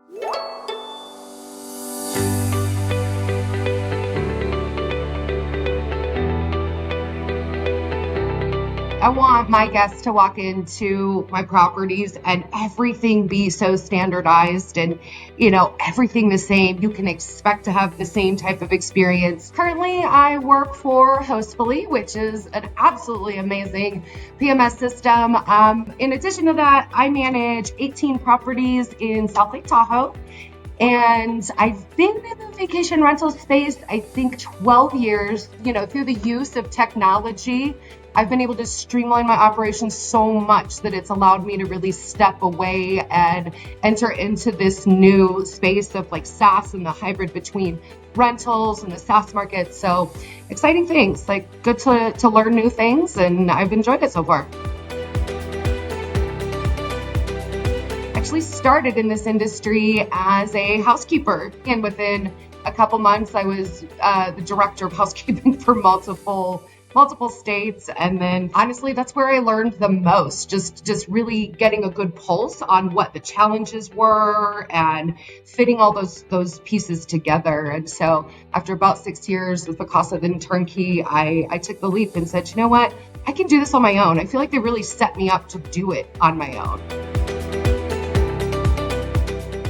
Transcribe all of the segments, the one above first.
I want my guests to walk into my properties and everything be so standardized and, everything the same. You can expect to have the same type of experience. Currently, I work for Hostfully, which is an absolutely amazing PMS system. In addition to that, I manage 18 properties in South Lake Tahoe. And I've been in the vacation rental space, I think 12 years, through the use of technology. I've been able to streamline my operations so much that it's allowed me to really step away and enter into this new space of like SaaS and the hybrid between rentals and the SaaS market. So exciting things, like good to learn new things, and I've enjoyed it so far. Actually started in this industry as a housekeeper, and within a couple months I was the director of housekeeping for multiple states. And then honestly, that's where I learned the most, just really getting a good pulse on what the challenges were and fitting all those pieces together. And so after about 6 years with Vacasa and Turnkey, I took the leap and said, you know what, I can do this on my own. I feel like they really set me up to do it on my own.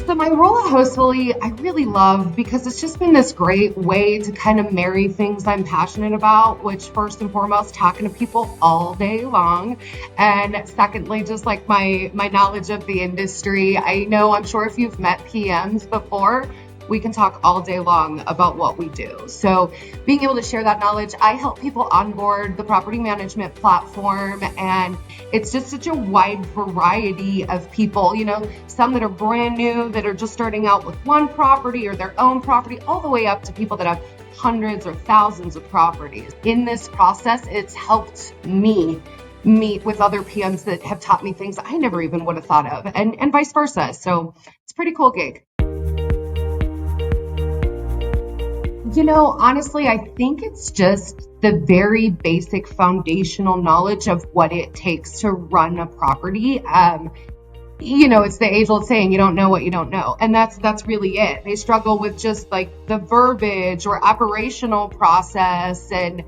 So my role at Hostfully, I really love because it's just been this great way to kind of marry things I'm passionate about, which first and foremost, talking to people all day long. And secondly, just like my knowledge of the industry. I'm sure if you've met PMs before, we can talk all day long about what we do. So being able to share that knowledge, I help people onboard the property management platform, and it's just such a wide variety of people, some that are brand new, that are just starting out with one property or their own property, all the way up to people that have hundreds or thousands of properties. In this process, it's helped me meet with other PMs that have taught me things I never even would have thought of, and vice versa. So it's a pretty cool gig. Honestly, I think it's just the very basic foundational knowledge of what it takes to run a property. It's the age-old saying, you don't know what you don't know. And that's really it. They struggle with just like the verbiage or operational process. And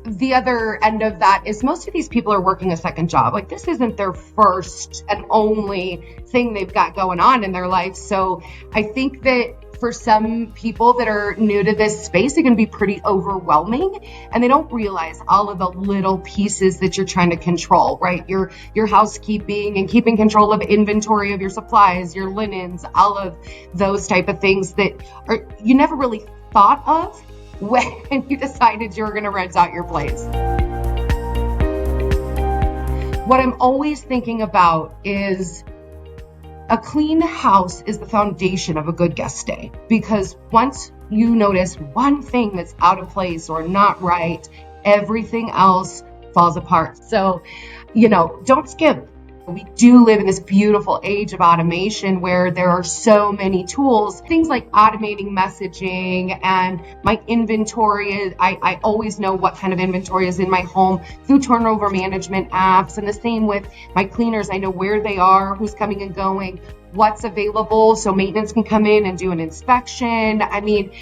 the other end of that is most of these people are working a second job. Like, this isn't their first and only thing they've got going on in their life. So I think that for some people that are new to this space, it can be pretty overwhelming, and they don't realize all of the little pieces that you're trying to control, right? Your housekeeping and keeping control of inventory of your supplies, your linens, all of those type of things that you never really thought of when you decided you were going to rent out your place. What I'm always thinking about is a clean house is the foundation of a good guest stay, because once you notice one thing that's out of place or not right, everything else falls apart. So, don't skimp. We do live in this beautiful age of automation where there are so many tools, things like automating messaging and my inventory. I always know what kind of inventory is in my home through turnover management apps. And the same with my cleaners. I know where they are, who's coming and going, what's available, so maintenance can come in and do an inspection. I mean,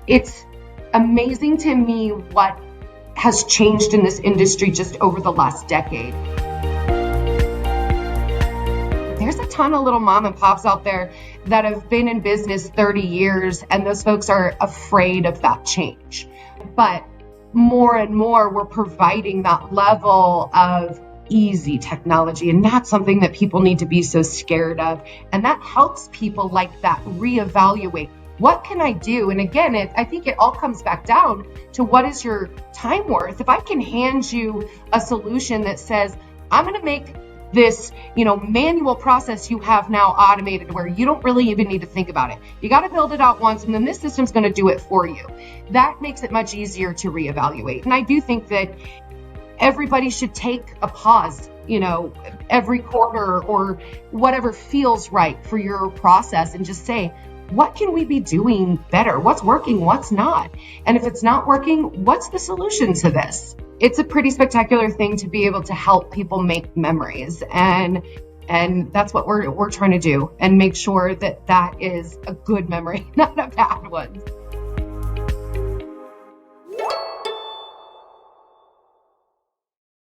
it's amazing to me what has changed in this industry just over the last decade. There's a ton of little mom and pops out there that have been in business 30 years, and those folks are afraid of that change. But more and more, we're providing that level of easy technology, and that's something that people need to be so scared of. And that helps people like that reevaluate. What can I do? And again, I think it all comes back down to what is your time worth? If I can hand you a solution that says, I'm going to make this, manual process you have now automated where you don't really even need to think about it. You got to build it out once, and then this system's going to do it for you. That makes it much easier to reevaluate. And I do think that everybody should take a pause, every quarter or whatever feels right for your process, and just say, what can we be doing better? What's working? What's not? And if it's not working, what's the solution to this? It's a pretty spectacular thing to be able to help people make memories. And And that's what we're trying to do, and make sure that that is a good memory, not a bad one.